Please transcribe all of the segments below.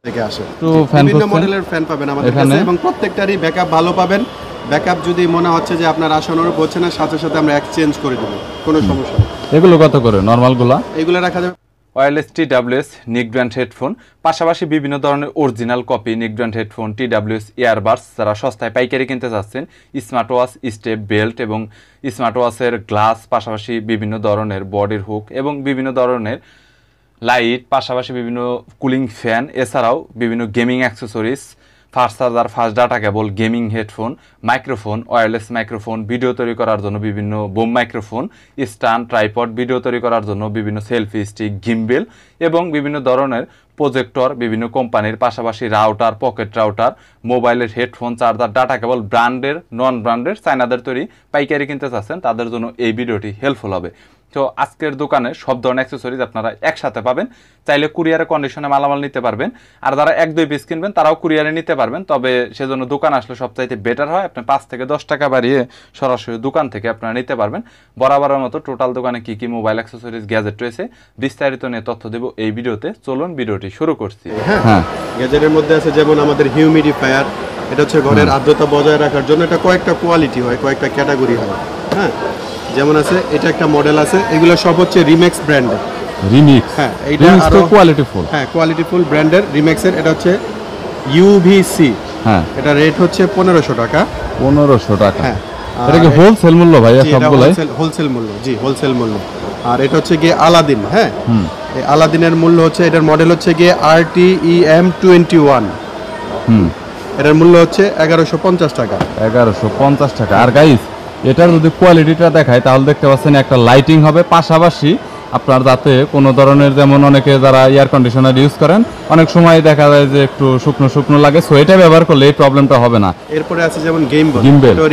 থেকে আসে। বিভিন্ন মডেলের ফ্যান পাবেন আমাদের কাছে এবং প্রত্যেকটারই ব্যাকআপ ভালো পাবেন। ব্যাকআপ যদি মনে হচ্ছে যে আপনার আসানোর হচ্ছে না, সাথে সাথে আমরা এক্সচেঞ্জ করে দেব, কোনো সমস্যা নেই। এগুলো কত করে নরমালগুলো? এগুলো রাখা যাবে ওয়্যারলেস TWS নিক ব্র্যান্ড হেডফোন, পাশাপাশি বিভিন্ন ধরনের অরিজিনাল কপি নিক ব্র্যান্ড হেডফোন, TWS ইয়ারবাডস যারা সস্তায় পাইকারি কিনতে চাচ্ছেন, স্মার্ট ওয়াচ, স্টেপ বেল্ট এবং স্মার্ট ওয়াচের গ্লাস, পাশাপাশি বিভিন্ন ধরনের বডির হুক এবং বিভিন্ন ধরনের লাইট, পাশাপাশি বিভিন্ন কুলিং ফ্যান, এছাড়াও বিভিন্ন gaming accessories, fast charger, fast data cable, gaming headphone, microphone, wireless microphone, video তৈরি করার জন্য বিভিন্ন bomb microphone, stand, tripod, video তৈরি করার জন্য বিভিন্ন সেলফি স্টিক, গিম্বেল এবং বিভিন্ন ধরনের প্রজেক্টর, বিভিন্ন কোম্পানির, পাশাপাশি রাউটার, পকেট রাউটার, মোবাইলের হেডফোন, চার্জার, ডাটা কেবল, ব্র্যান্ডের, নন ব্র্যান্ডের, চায়নাদের তৈরি পাইকারি কিনতে চাচ্ছেন তাদের জন্য এই ভিডিওটি হেল্পফুল হবে। তো আজকের দোকানে সব ধরনের অ্যাক্সেসরিজ আপনারা একসাথে পাবেন। চাইলে কুরিয়ারে কন্ডিশনে মালামাল নিতে পারবেন, আর যারা 1-2 পিস কিনবেন তারাও কুরিয়ারে নিতে পারবেন। তবে সেজন্য দোকান আসলে সবচাইতে বেটার হয়, আপনি 5 থেকে 10 টাকা বাড়িয়ে সরাসরি দোকান থেকে আপনারা নিতে পারবেন। বরাবরের মতো টোটাল দোকানে কী কী মোবাইল অ্যাক্সেসরিজ গ্যাজেট রয়েছে বিস্তারিত নিয়ে তথ্য দেব এই ভিডিওতে। চলুন ভিডিওটি শুরু করছি। হ্যাঁ, গ্যাজেটের মধ্যে আছে যেমন আমাদের হিউমিডিফায়ার, এটা হচ্ছে ঘরের আর্দ্রতা বজায় রাখার জন্য। এটা কয়েকটা কোয়ালিটি হয়, কয়েকটা ক্যাটাগরি হয়। হ্যাঁ, যেমন আছে এটা একটা মডেল আছে, এগুলো সব হচ্ছে রিমেক্স ব্র্যান্ডের। রিমিক্স, হ্যাঁ এইটা আরো কোয়ালিটিফুল। হ্যাঁ, কোয়ালিটিফুল ব্র্যান্ডের রিমেক্সের। এটা হচ্ছে UVC। হ্যাঁ, এটা রেট হচ্ছে 1500 টাকা। 1500 টাকা। হ্যাঁ, এটা কি হোলসেল মূল্য ভাইয়া সবগুলাই? হোলসেল মূল্য, জি হোলসেল মূল্য। আর এটা হচ্ছে গিয়ে আলাদিন। হ্যাঁ, এই আলাদিনের মূল্য হচ্ছে, এটার মডেল হচ্ছে গিয়ে RTEM21। এটার মূল্য হচ্ছে 1150 টাকা। 1150 টাকা। আর গাইস এটার যদি কোয়ালিটিটা দেখায় তাহলে দেখতে পাচ্ছেন একটা লাইটিং হবে, পাশাপাশি আপনার যাতে কোনো ধরনের, যেমন অনেকে যারা এয়ার কন্ডিশনার ইউজ করেন অনেক সময় দেখা যায় যে একটু শুকনো শুকনো লাগে, সো এটা ব্যবহার করলে এই প্রবলেমটা হবে না। এরপরে আছে যেমন গিম্বল,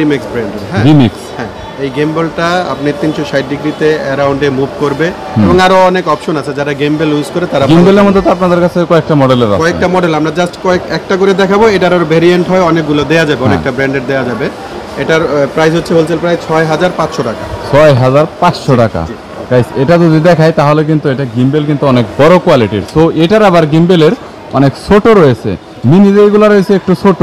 রিমিক্স ব্র্যান্ডের। হ্যাঁ, রিমিক্স। হ্যাঁ, এই গিম্বলটা আপনি 360 ডিগ্রিতে অ্যারাউন্ডে মুভ করবে এবং আরো অনেক অপশন আছে। যারা গিম্বল ইউজ করে তারা, গিম্বলের মধ্যে তো আপনাদের কাছে কয়েকটা মডেলের আছে। কয়েকটা মডেল আমরা জাস্ট একটা করে দেখাবো। এটার আর ভেরিয়েন্ট হয় অনেকগুলো, দেয়া যাবে অনেকটা ব্র্যান্ডের দেয়া যাবে। এটার প্রাইস হচ্ছে হোলসেল প্রাইস 6500 টাকা। 6500 টাকা। গাইস এটা যদি দেখাই তাহলে কিন্তু এটা গিম্বেল কিন্তু অনেক বড় কোয়ালিটির। সো এটার আবার গিম্বেলের অনেক ছোট রয়েছে, মিনি যেগুলো রয়েছে একটু ছোট,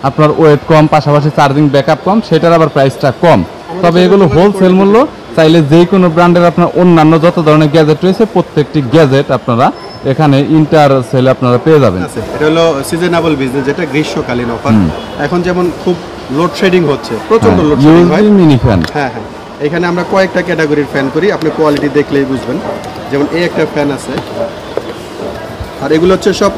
আপনার ওয়েট কম, পাশাপাশি চার্জিং ব্যাকআপ কম, সেটার আবার প্রাইসটা কম। তবে এগুলো হোলসেল মূল্য। চাইলে যে কোনো ব্র্যান্ডের আপনার অন্যান্য যত ধরনের গ্যাজেট রয়েছে প্রত্যেকটি গ্যাজেট আপনারা এখানে ইন্টার সেলে আপনারা পেয়ে যাবেন। এটা হলো সিজনেবল বিজনেস, যেটা গ্রীষ্মকালীন অফার। এখন যেমন খুব লোডশেডিং হচ্ছে, প্রচন্ড লোডশেডিং হয়, মিনি ফ্যান। হ্যাঁ হ্যাঁ, এখানে আমরা কয়েকটা ক্যাটাগরির ফ্যান করি, আপনি কোয়ালিটি দেখলেই বুঝবেন। যেমন এই একটা ফ্যান আছে, আর এগুলো হচ্ছে সব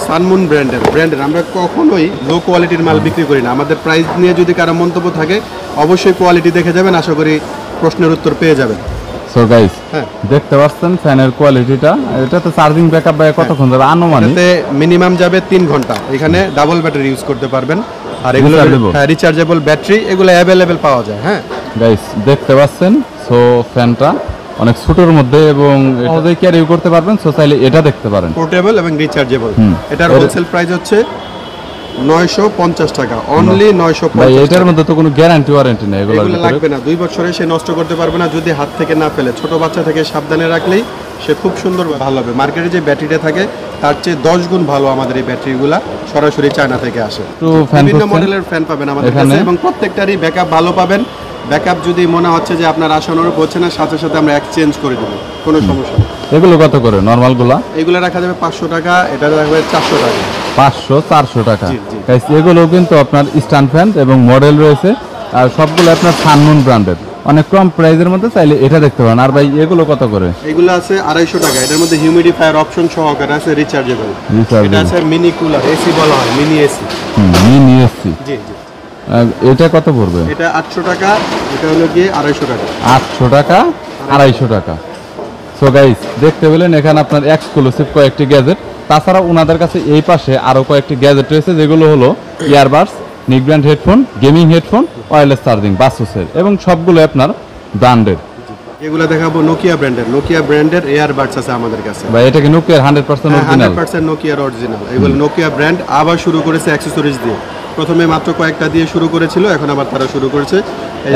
সানমুন ব্র্যান্ডের। আমরা কখনোই লো কোয়ালিটির মাল বিক্রি করি না। আমাদের প্রাইস নিয়ে যদি কারো মন্তব্য থাকে অবশ্যই কোয়ালিটি দেখে যাবেন, আশা করি প্রশ্নের উত্তর পেয়ে যাবেন। সো গাইস দেখতে পাচ্ছেন ফ্যানের কোয়ালিটিটা। এটাতে চার্জিং ব্যাকআপ কতক্ষণ যাবে আনুমানিক? এটাতে মিনিমাম যাবে 3 ঘন্টা। এখানে ডাবল ব্যাটারি ইউজ করতে পারবেন, আর এগুলো রিচার্জেবল ব্যাটারি, এগুলো অ্যাভেলেবেল পাওয়া যায়। হ্যাঁ গাইস দেখতে পাচ্ছেন, সো ফ্যানটা অনেক ছোটর মধ্যে এবং সহজেই ক্যারি করতে পারবেন। সো চাইলে এটা দেখতে পারেন, পোর্টেবল এবং রিচার্জেবল। এটার হোলসেল প্রাইস হচ্ছে 950 টাকা, অনলি 950। এটার মধ্যে তো কোনো গ্যারান্টি ওয়ারেন্টি নেই, এগুলো লাগবে না। 2 বছরে সে নষ্ট করতে পারবে না যদি হাত থেকে না ফেলে। ছোট বাচ্চা থেকে সাবধানে রাখলেই সে খুব সুন্দর ভালো হবে। মার্কেটে যে ব্যাটারিটা থাকে তার চেয়ে 10 গুণ ভালো আমাদের এই ব্যাটারিগুলা, সরাসরি চায়না থেকে আসে। বিভিন্ন মডেলের ফ্যান পাবেন আমাদের কাছে এবং প্রত্যেকটারই ব্যাকআপ ভালো পাবেন। ব্যাকআপ যদি মনে হচ্ছে যে আপনার আসানোর হচ্ছে না, সাথে সাথে আমরা এক্সচেঞ্জ করে দেব, কোনো সমস্যা নেই। এগুলো কত করে নরমালগুলা? এগুলো রাখা যাবে 500 টাকা, এটা রাখা যাবে 400 টাকা। 500-400 টাকা। এগুলো কিন্তু আপনার স্ট্যান্ড ফ্যান এবং মডেল রয়েছে, আর সবগুলো আপনার সানমুন ব্র্যান্ডের, অনেক কম প্রাইসের মধ্যে। চাইলে এটা দেখতে পারেন। আর ভাই এগুলো কত করে? এগুলো আছে 250 টাকা। এটার মধ্যে হিউমিডিফায়ার অপশন সহকারে আছে, রিচার্জেবল। এটা আছে মিনি কুলার, এসি বলা হয়, মিনি এসি। মিনি এসি, জি জি। এটা কত পড়বে? এটা 800 টাকা। এটা হলো গিয়ে 250 টাকা। 800 টাকা, 250 টাকা। সো গাইস দেখতে পেলেন এখানে আপনার এক্সক্লুসিভ কয়েকটি গ্যাজেট। তাছাড়া ওনাদের কাছে এই পাশে আরো কয়েকটি গ্যাজেট রয়েছে, যেগুলো হলো earbuds, neck band headphone, gaming headphone, wireless charging, বাসুসের, এবং সবগুলো আপনার ব্র্যান্ডের। এগুলো দেখাবো নোকিয়া ব্র্যান্ডের এয়ারবাডস আছে আমাদের কাছে। ভাই এটা কি নোকিয়ার 100% অরিজিনাল? 100% নোকিয়ার অরিজিনাল। এগুলো নোকিয়া ব্র্যান্ড আবার শুরু করেছে অ্যাকসেসরিজ দিয়ে। প্রথমে মাত্র কয়েকটা দিয়ে শুরু করেছিল, এখন আবার তারা শুরু করেছে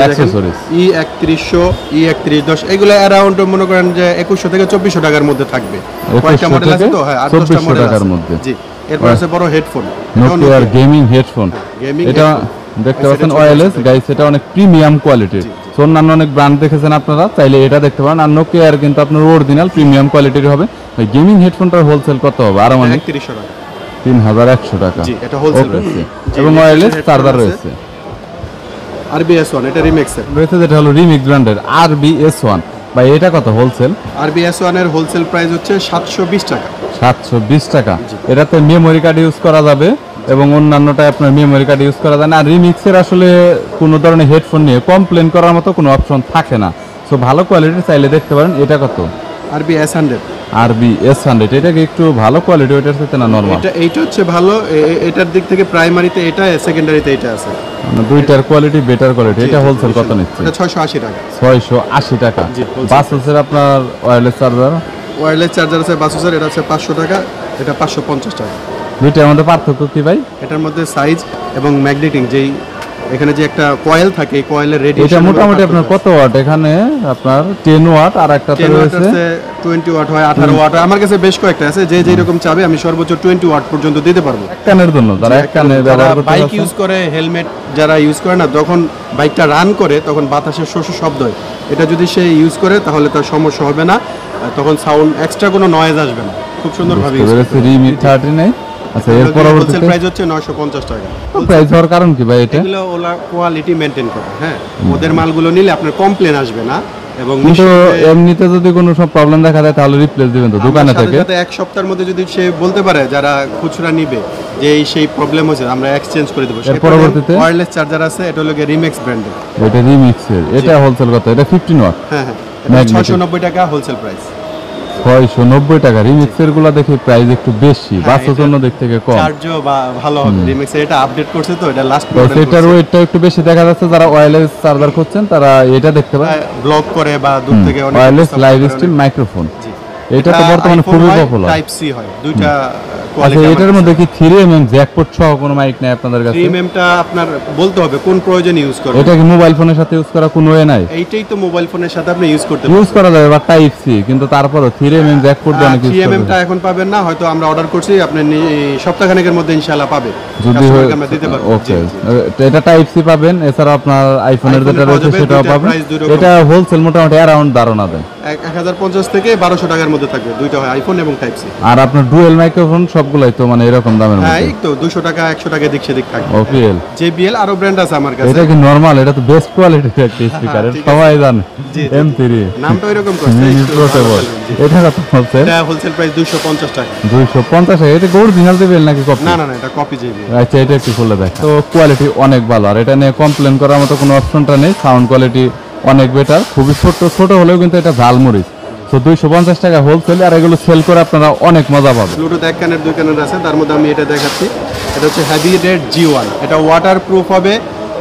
অ্যাকসেসরিজ। E3100, E3110, এগুলো অ্যারাউন্ড মনে করেন যে 2100 থেকে 2400 টাকার মধ্যে থাকবে। কয়েকটা মডেল আছে তো, হ্যাঁ 8-10টা মডেল আছে। জি, এরপর আছে বড় হেডফোন, নোকিয়ার গেমিং হেডফোন। গেমিং এটা দেখতে পাচ্ছেন ওয়্যারলেস গাইস, এটা অনেক প্রিমিয়াম কোয়ালিটির। সো অন্যান্য অনেক ব্র্যান্ড দেখেছেন আপনারা, চাইলে এটা দেখতে পারেন। আর নোকিয়ার কিন্তু আপনার অরিজিনাল প্রিমিয়াম কোয়ালিটির হবে। গেমিং হেডফোনটার হোলসেল কত হবে? আর মানে 3100 টাকা। 3100 টাকা। জি, এটা হোলসেল। এবং ওয়্যারলেস চার্জার রয়েছে। RBS1 এটা রিমিক্সের রয়েছে, যেটা হলো রিমিক্স ব্র্যান্ডের RBS1। ভাই এটা কত হোলসেল? RBS1 এর হোলসেল প্রাইস হচ্ছে 720 টাকা। 720 টাকা। এটাতে মেমোরি কার্ড ইউজ করা যাবে এবং অন্যান্যটা আপনার মেমোরি কার্ড ইউজ করা যায় না। আর রিমিক্সের আসলে কোনো ধরনের হেডফোন নিয়ে কমপ্লেন করার মতো কোনো অপশন থাকে না। সো ভালো কোয়ালিটির চাইলে দেখতে পারেন। এটা কত? RBS100। RBS100 এটা কি একটু ভালো কোয়ালিটি ওইটার সাথে না নরমাল? এইটা হচ্ছে ভালো, এটার দিক থেকে প্রাইমারিতে এটা, সেকেন্ডারিতে এটা আছে। মানে দুইটার কোয়ালিটি বেটার কোয়ালিটি। এটা হোলসেল কত নিচ্ছে? এটা 680 টাকা। 680 টাকা। জি, wholesale। বাসের আপনার ওয়্যারলেস চার্জার? ওয়্যারলেস চার্জার আছে বাসুসের, এটা আছে 500 টাকা, এটা 550 টাকা। দুইটার মধ্যে পার্থক্য কি ভাই? এটার মধ্যে সাইজ এবং ম্যাগনেটিং, যেই এখানে যে একটা কয়েল থাকে, এই কয়েলের রেডিয়েশন। এটা মোটামুটি আপনার কত ওয়াট? এখানে আপনার 10 ওয়াট, আর একটাতে 10 ওয়াট রয়েছে আছে, 20 ওয়াট হয়, 18 ওয়াট হয়। আমার কাছে বেশ কয়েকটা আছে, যে যেই রকম চাবে আমি সর্বোচ্চ 20 ওয়াট পর্যন্ত দিতে পারবো। এক কানের জন্য, যারা এক কানে ব্যবহার করতে বাইক চাচ্ছেন। ইউজ করে, হেলমেট যারা ইউজ করে না, যখন বাইকটা রান করে তখন বাতাসের শব্দ হয়। এটা যদি সে ইউজ করে তাহলে তার সমস্যা হবে না, তখন সাউন্ড এক্সট্রা কোনো নয়েজ আসবে না। খুব সুন্দরভাবে ইউজ করতে পারবে। রিমি 39। আচ্ছা, এর হোলসেল পরবর্তীতে প্রাইস হচ্ছে 950 টাকা। প্রাইস হওয়ার কারণ কি ভাই? এটা এগুলো ওলা কোয়ালিটি মেইনটেইন করে, হ্যাঁ, ওদের মালগুলো নিলে আপনার কমপ্লেন আসবে না। এবং কিন্তু এমনিতে যদি কোনো সব প্রবলেম দেখা যায় তাহলে রিপ্লেস দিবেন তো দোকানে থেকে? এক সপ্তাহের মধ্যে যদি সে বলতে পারে যারা খুচরা নিবে যে এই সেই প্রবলেম হয়েছে, আমরা এক্সচেঞ্জ করে দেবো। এর পরবর্তীতে ওয়্যারলেস চার্জার আছে, এটা হলো রিমিক্স ব্র্যান্ডের। এটা রিমিক্সের। এটা হোলসেল কত? এটা 15 ওয়াট। হ্যাঁ হ্যাঁ, Magnetic। 690 টাকা হোলসেল প্রাইস। 690 টাকা। রিমিক্সের গুলা দেখি প্রাইস একটু বেশি, বাসের জন্য দিক থেকে কম। চার্জও ভালো হবে। রিমিক্সের এটা আপডেট করছে তো, এটা লাস্ট তো সেটার ওয়েটটা একটু বেশি দেখা যাচ্ছে। যারা ওয়্যারলেস চার্জার খুঁজছেন তারা এটা দেখতে পারেন। ব্লক করে বা দূর থেকে অনেক ওয়্যারলেস ব্যবস্থা লাইভ করে স্ট্রিম অনেক- মাইক্রোফোন। জি। এটা তো বর্তমানে খুবই পপুলার। টাইপ সি হয়, দুইটা আচ্ছা, কোয়ালিটি। এটার মধ্যে কি 3mm জ্যাকপট সহ কোনো মাইক নেই আপনাদের কাছে? 3mm টা আপনার বলতে হবে কোন প্রয়োজন ইউজ করবেন। এটা কি মোবাইল ফোনের সাথে ইউজ করা কোনো ওয়ে নাই? এইটাই তো মোবাইল ফোনের সাথে আপনি ইউজ করতে ইউজ করা যাবে বা টাইপ সি, কিন্তু তারপরও 3mm জ্যাকপট দিয়ে অনেক ইউজ 3mm টা করে। এখন পাবেন না, হয়তো আমরা অর্ডার করছি, আপনি সপ্তাহখানেকের মধ্যে ইনশাআল্লাহ পাবে। যদি কাস্টমারকে আমরা দিতে পারবো। ওকে, এটা টাইপ সি পাবেন। এছাড়া আপনার আইফোনের যেটা পাওয়া রয়েছে যাবে, সেটাও দুইটার পাবেন। price দুই রকম। এটা হোলসেল মোটামুটি অ্যারাউন্ড ধারণা দেয় 1050 থেকে 1200 টাকার মধ্যে থাকবে, দুইটা হয় আইফোন এবং টাইপ সি। আর আপনার ডুয়েল মাইক্রোফোন সবগুলাই তো মানে এরকম দামের হ্যাঁ, মধ্যে। এই তো 200 টাকা 100 টাকা দিক সেদিক থাকবে। ওপিএল JBL আরো ব্র্যান্ড আছে আমার কাছে। এটা কি নরমাল? এটা তো বেস্ট কোয়ালিটির একটা স্পিকার, ঠিক আছে। সবাই জানে। জি, জি। M3 নামটা এরকম করছে, মিনি একটু পোর্টেবল। ভালো চলবে, জি। এটা কত হচ্ছে? এটা হোলসেল প্রাইস 250 টাকা। 250 টাকা। এটা অরিজিনাল দেবেন নাকি কপি? না না না, এটা কপি JBL। আচ্ছা, এটা একটু খুলে দেখ। তো কোয়ালিটি অনেক ভালো, আর এটা নিয়ে কমপ্লেন করার মতো কোনো অপশনটা নেই। সাউন্ড কোয়ালিটি অনেক বেটার। খুবই ছোট হলেও কিন্তু এটা ঝালমরিচ। তো 250 টাকা হোলসেল, আর এগুলো সেল করে আপনারা অনেক মজা পাবেন। ব্লুটুথ এক কানের দুই কানের আছে, তার মধ্যে আমি এটা দেখাচ্ছি। এটা হচ্ছে হেভি রেড G1। এটা ওয়াটার প্রুফ হবে।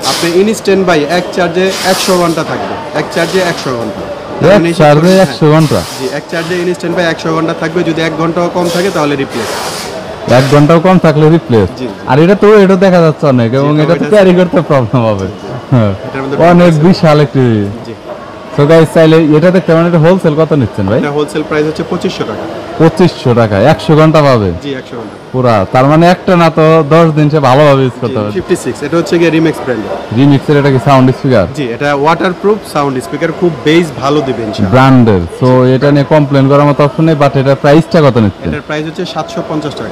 আপনি ইনস্ট্যান্ট বাই এক চার্জে 100 ঘন্টা থাকবে। এক চার্জে 100 ঘন্টা। এক চার্জে 100 ঘন্টা? জি, এক চার্জে ইনস্ট্যান্ট বাই 100 ঘন্টা থাকবে। যদি 1 ঘন্টাও কম থাকে তাহলে রিপ্লেস। 1 ঘন্টাও কম থাকলে রিপ্লেস। জি। আর এটা তো এটা দেখা যাচ্ছে অনেক, এবং তো এটা তো এটা- ক্যারি করতে প্রবলেম হবে। হ্যাঁ, এটার মধ্যে অনেক আছে। বিশাল একটি। জি, তো গাইস, চাইলে এটা দেখতে পারেন। এটা হোলসেল কত নিচ্ছেন ভাই? এটা হোলসেল প্রাইস হচ্ছে 2500 টাকা। 2500 টাকা। 100 ঘন্টা পাবে জি, 100 ঘন্টা। পুরা। তার মানে একটা না তো 10 দিন সে ভালোভাবে ইউজ করতে হবে। 56। এটা হচ্ছে গিয়ে রিমিক্স ব্র্যান্ডের। রিমিক্সের এটা কি সাউন্ড স্পিকার? জি, এটা ওয়াটারপ্রুফ সাউন্ড স্পিকার, খুব বেস ভালো দিবে ইনশাআল্লাহ। ব্র্যান্ডের। সো এটা নিয়ে কমপ্লেন করার মতো অপশন নেই, বাট এটার প্রাইসটা কত নিচ্ছে? এটার প্রাইস হচ্ছে 750 টাকা।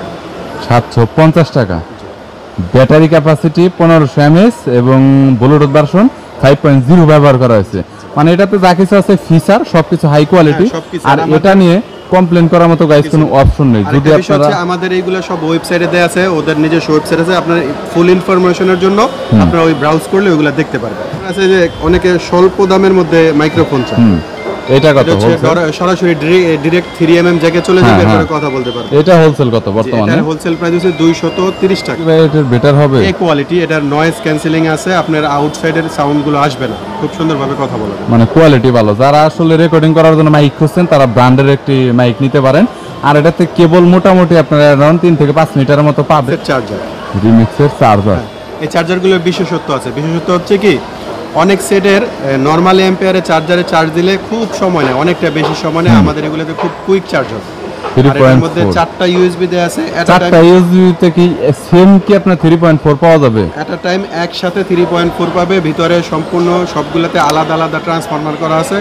750 টাকা। ব্যাটারি ক্যাপাসিটি 1500 mAh এবং ব্লুটুথ ভার্সন 5.0 ব্যবহার করা হয়েছে। মানে এটাতে যা কিছু আছে ফিচার সবকিছু হাই কোয়ালিটি। হ্যাঁ, সবকিছু। আর আমাদের- এটা নিয়ে কমপ্লেন করার মতো গাইস কোনো অপশন নেই। যদি আরেকটা বিষয় আপনারা হচ্ছে আমাদের এইগুলো সব ওয়েবসাইটে দেয়া আছে, ওদের নিজস্ব ওয়েবসাইট আছে। আপনার ফুল ইনফরমেশনের জন্য আপনারা ওই ব্রাউজ করলে ওইগুলো দেখতে পারবেন। আছে যে অনেকে স্বল্প দামের মধ্যে মাইক্রোফোন চায়। এটা কত এটা হচ্ছে হোলসেল? সরাসরি ডিরেক্ট 3mm জ্যাকে চলে যাবে, হ্যাঁ, এরপরে হ্যাঁ। কথা বলতে পারবেন। এটা হোলসেল কত বর্তমানে? এটার হোলসেল প্রাইস হচ্ছে 230 টাকা। ভাই এটার বেটার হবে? এই কোয়ালিটি, এটার নয়েজ ক্যান্সেলিং আছে, আপনার আউটসাইডের সাউন্ড গুলো আসবে না, খুব সুন্দরভাবে কথা বলবেন। মানে কোয়ালিটি ভালো। যারা আসলে রেকর্ডিং করার জন্য মাইক খুঁজছেন তারা ব্র্যান্ডের একটি মাইক নিতে পারেন। আর এটাতে কেবল মোটামুটি আপনারা অ্যারাউন্ড 3 থেকে 5 মিটারের মতো পাবে। চার্জার, রিমিক্সের চার্জার। এই চার্জারগুলোর বিশেষত্ব আছে। বিশেষত্ব হচ্ছে কি, অনেক সেটের নর্মাল অ্যাম্পিয়ারে চার্জারে চার্জ দিলে খুব সময় নেয়, অনেকটা বেশি সময় নেয়। আমাদের এগুলোতে খুব কুইক চার্জ হবে। আর এর মধ্যে 4টা ইউএসবি দেয়া আছে। চারটা ইউএসবি তে কি সেম কি আপনার 3.4 পাওয়া যাবে? এট আ টাইম একসাথে 3.4 পাবে। ভিতরে সম্পূর্ণ সবগুলোতে আলাদা আলাদা ট্রান্সফরমার করা আছে।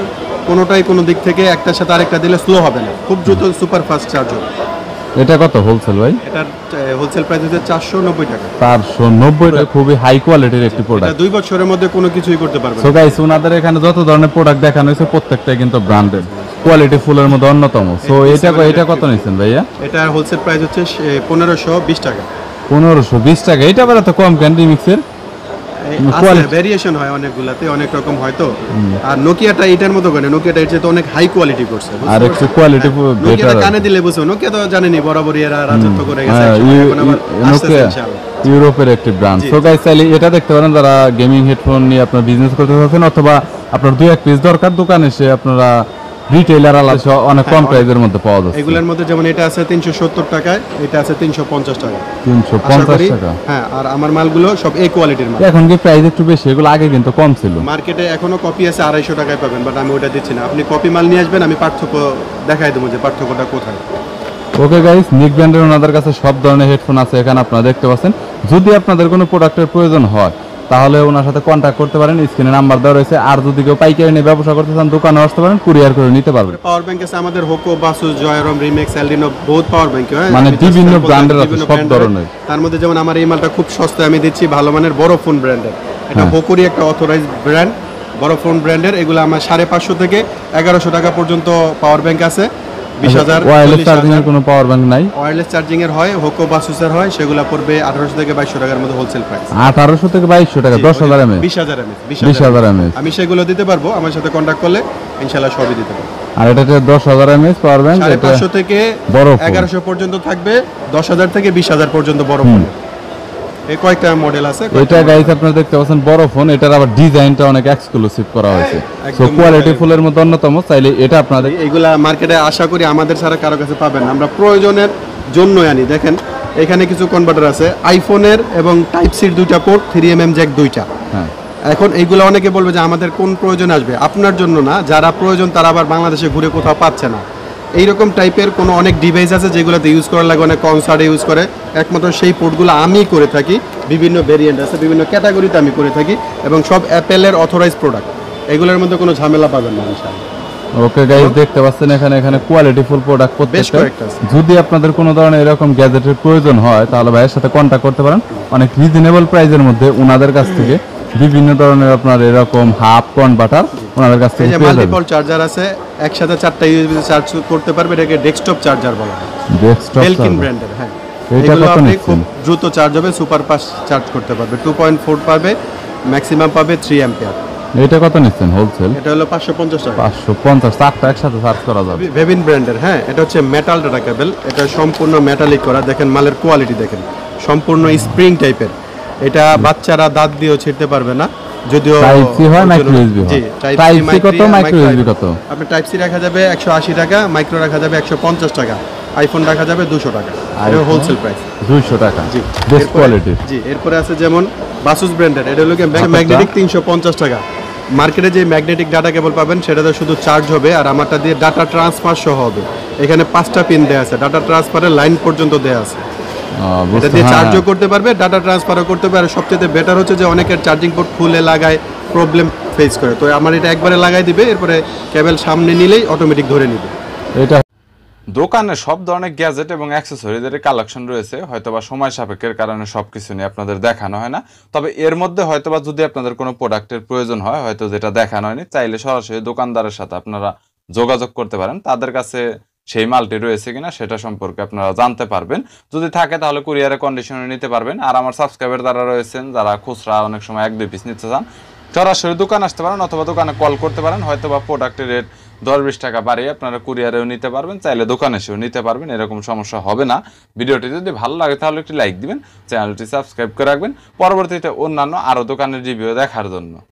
কোনোটাই কোনো দিক থেকে একটার সাথে আরেকটা দিলে স্লো হবে না, খুব দ্রুত সুপার ফাস্ট চার্জ হবে। এটা কত হোলসেল ভাই? এটার হোলসেল প্রাইস হচ্ছে 490 টাকা। 490 টাকা, খুবই হাই কোয়ালিটির একটি এটা প্রোডাক্ট। 2 বছরের মধ্যে কোনো কিছুই করতে পারবে সো না। গাইস, ওনাদের এখানে যত ধরনের প্রোডাক্ট দেখানো হয়েছে প্রত্যেকটাই কিন্তু ব্র্যান্ডেড, কোয়ালিটি ফুলের মধ্যে অন্যতম। সো এটা কত নিছেন ভাইয়া? এটার হোলসেল প্রাইস হচ্ছে 1520 টাকা। 1520 টাকা। এটা বেলা তো কম কেন রিমিক্সের? ভেরিয়েশন হয় অনেকগুলাতে, অনেক রকম হয় তো। আর নোকিয়াটা এটার মতো করে, নোকিয়াটা এর চেয়ে অনেক হাই কোয়ালিটি করছে, আর একটু কোয়ালিটি নোকিয়াটা বেটার। কানে দিলে বুঝো, নোকিয়া তো জানেনই বরাবরই এরা রাজত্ব করে গেছে, হ্যাঁ, এখন আবার আসতেছে নোকিয়া ইনশাআল্লাহ। ইউরোপের একটি ব্র্যান্ড। সো গাইস, চাইলে এটা দেখতে পারেন যারা গেমিং হেডফোন নিয়ে আপনার বিজনেস করতে চাচ্ছেন, অথবা আপনার 2-1 পিস দরকার, দোকানে এসে আপনারা রিটেইলার আলাদা অনেক কম প্রাইসের মধ্যে পাওয়া যাচ্ছে। এগুলোর মধ্যে যেমন এটা আছে 370 টাকায়, এটা আছে 350 টাকা। 350 টাকা। হ্যাঁ, আর আমার মালগুলো সব এই কোয়ালিটির মাল। এখন কি প্রাইস একটু বেশি? এগুলো আগে কিন্তু কম ছিল। মার্কেটে এখনো কপি আছে 250 টাকায় পাবেন, বাট আমি ওটা দিচ্ছি না। আপনি কপি মাল নিয়ে আসবেন, আমি পার্থক্য দেখাই দেবো যে পার্থক্যটা কোথায়। ওকে গাইস, নিক ব্র্যান্ডের ওনাদের কাছে সব ধরনের হেডফোন আছে, এখানে আপনারা দেখতে পাচ্ছেন। যদি আপনাদের কোনো প্রোডাক্টের প্রয়োজন হয় তাহলে ওনার সাথে কন্ট্যাক্ট করতে পারেন, স্ক্রিনে নাম্বার দেওয়া রয়েছে। আর যদি কেউ পাইকারি নিয়ে ব্যবসা করতে চান, দোকানে আসতে পারেন, কুরিয়ার করে নিতে পারবেন। পাওয়ার ব্যাংক আছে আমাদের, হোকো, বাসুস, জয়রম, রিমেক্স, এলডিনো, বহুত পাওয়ার ব্যাংক হয়, মানে আমি বিভিন্ন just ব্র্যান্ডের আছে, বিভিন্ন সব ব্র্যান্ডের। ধরনের। তার মধ্যে যেমন আমার এই মালটা খুব সস্তায় আমি দিচ্ছি, ভালো মানের বড় ফোন ব্র্যান্ডের। এটা হ্যাঁ। হোকোরই একটা অথরাইজ ব্র্যান্ড, বড় ফোন ব্র্যান্ডের। এগুলো আমার 550 থেকে 1100 টাকা পর্যন্ত পাওয়ার ব্যাংক আছে। 20,000, ওয়্যারলেস 40,000 চার্জিং এর কোনো পাওয়ার ব্যাংক নাই? ওয়্যারলেস চার্জিং এর হয়, হোকো, বাসুসের হয়, সেগুলো পড়বে 1800 থেকে 2200 টাকার মধ্যে হোলসেল প্রাইস। 1800 থেকে 2200 টাকা, 10,000 mAh। 20,000 mAh, 20,000 mAh। আমি সেগুলো দিতে পারবো, আমার সাথে কন্ট্যাক্ট করলে ইনশাআল্লাহ সবই দিতে পারবো। আর এটা 10,000 mAh পাওয়ার ব্যাংক। এটা 550 থেকে বড় ফোন। 1100 পর্যন্ত থাকবে, 10,000 থেকে 20,000 পর্যন্ত বড় ফোন। এই কয়েকটা মডেল আছে। এটা গাইস আপনারা দেখতে পাচ্ছেন বড় ফোন, এটার আবার ডিজাইনটা অনেক এক্সক্লুসিভ করা হয়েছে। সো একদম কোয়ালিটি ফুলের মধ্যে অন্যতম, চাইলে এটা আপনাদের এগুলা মার্কেটে আশা করি আমাদের ছাড়া কারো কাছে পাবেন না, আমরা প্রয়োজনের জন্যই আনি। দেখেন এখানে কিছু কনভার্টার আছে, আইফোনের এবং টাইপ সির 2টা পোর্ট, 3mm জ্যাক 2টা। হ্যাঁ, এখন এইগুলো অনেকে বলবে যে আমাদের কোন প্রয়োজন আসবে, আপনার জন্য না, যারা প্রয়োজন তারা আবার বাংলাদেশে ঘুরে কোথাও পাচ্ছে না। এইরকম টাইপের কোনো অনেক ডিভাইস আছে যেগুলোতে ইউজ করার লাগে, অনেক কনসার্টে ইউজ করে, একমাত্র সেই পোর্টগুলো আমি করে থাকি। বিভিন্ন ভেরিয়েন্ট আছে, বিভিন্ন ক্যাটাগরিতে আমি করে থাকি, এবং সব অ্যাপেলের অথরাইজ প্রোডাক্ট। এগুলোর মধ্যে কোনো ঝামেলা পাবেন না ইনশাআল্লাহ। ওকে গাইস, দেখতে পাচ্ছেন এখানে কোয়ালিটি ফুল প্রোডাক্ট প্রত্যেকটা। কয়েকটা আছে। যদি আপনাদের কোনো ধরনের এরকম গ্যাজেটের প্রয়োজন হয় তাহলে ভাইয়ের সাথে কন্ট্যাক্ট করতে পারেন। অনেক রিজনেবল প্রাইসের মধ্যে ওনাদের কাছ থেকে বিভিন্ন ধরনের আপনার এরকম হাফ কনভার্টার ওনাদের কাছ এই থেকে যে পেয়ে যাবেন। মাল্টিপল চার্জার আছে, একসাথে 4টা ইউএসবি চার্জ করতে পারবে, এটাকে ডেস্কটপ চার্জার বলা হয়, ডেস্কটপ বেলকিন ব্র্যান্ডের। হ্যাঁ, এটা এগুলো কত আপনি নিচ্ছেন? খুব দ্রুত চার্জ হবে, সুপার ফাস্ট চার্জ করতে পারবে, 2.4 পাবে, ম্যাক্সিমাম পাবে 3 অ্যাম্পিয়ার। এটা কত নিচ্ছেন হোলসেল? এটা হলো 550 টাকা। 550, 4টা একসাথে চার্জ করা যাবে। ভেভিন ব্র্যান্ডের। হ্যাঁ, এটা হচ্ছে মেটাল ডাটা কেবল, এটা সম্পূর্ণ মেটালিক করা। দেখেন মালের কোয়ালিটি দেখেন, সম্পূর্ণ স্প্রিং টাইপের। এটা বাচ্চারা দাঁত দিয়েও ছিঁড়তে পারবে না, যদিও টাইপ সি হয়, মাইক্রো ইউএসবি হয়। জি, টাইপ সি কত, মাইক্রো ইউএসবি কত? আপনি টাইপ সি রাখা যাবে 180 টাকা, মাইক্রো রাখা যাবে 150 টাকা, আইফোন রাখা যাবে 200 টাকা। এটা হোলসেল প্রাইস। 200 টাকা, জি, বেস্ট এরপরে- কোয়ালিটির। জি, এরপরে আছে যেমন বাসুস ব্র্যান্ডের, এটা হলো ম্যাগনেটিক 350 টাকা। মার্কেটে যে ম্যাগনেটিক ডাটা কেবল পাবেন সেটাতে শুধু চার্জ হবে, আর আমারটা দিয়ে ডাটা ট্রান্সফার সহ হবে। এখানে 5টা পিন দেয়া আছে, ডাটা ট্রান্সফারের লাইন পর্যন্ত দেয়া আছে। এটা দিয়ে চার্জও করতে পারবে, ডাটা ট্রান্সফারও করতে পারবে। আর সবচেয়ে বেটার হচ্ছে যে অনেকের চার্জিং পোর্ট খুলে লাগায়, প্রবলেম ফেস করে, তো আমার এটা একবারে লাগাই দিবে, এরপরে কেবল সামনে নিলেই অটোমেটিক ধরে নিবে। এটা দোকানে সব ধরনের গ্যাজেট এবং অ্যাক্সেসরিজের কালেকশন রয়েছে, হয়তোবা সময় সাপেক্ষের কারণে সবকিছু নিয়ে আপনাদের দেখানো হয় না। তবে এর মধ্যে হয়তোবা যদি আপনাদের কোনো প্রোডাক্টের প্রয়োজন হয়, হয়তো যেটা দেখানো হয়নি, চাইলে সরাসরি দোকানদারের সাথে আপনারা যোগাযোগ করতে পারেন। তাদের কাছে সেই মালটি রয়েছে কিনা সেটা সম্পর্কে আপনারা জানতে পারবেন। যদি থাকে তাহলে কুরিয়ারে কন্ডিশনে নিতে পারবেন। আর আমার সাবস্ক্রাইবার যারা রয়েছেন, যারা খুচরা অনেক সময় 1-2 পিস নিতে চান, সরাসরি দোকান আসতে পারেন, অথবা দোকানে কল করতে পারেন। হয়তোবা প্রোডাক্টের রেট 10-20 টাকা বাড়িয়ে আপনারা কুরিয়ারেও নিতে পারবেন, চাইলে দোকানে এসেও নিতে পারবেন, এরকম সমস্যা হবে না। ভিডিওটি যদি ভালো লাগে তাহলে একটি লাইক দিবেন, চ্যানেলটি সাবস্ক্রাইব করে রাখবেন পরবর্তীতে অন্যান্য আরও দোকানের রিভিউ দেখার জন্য।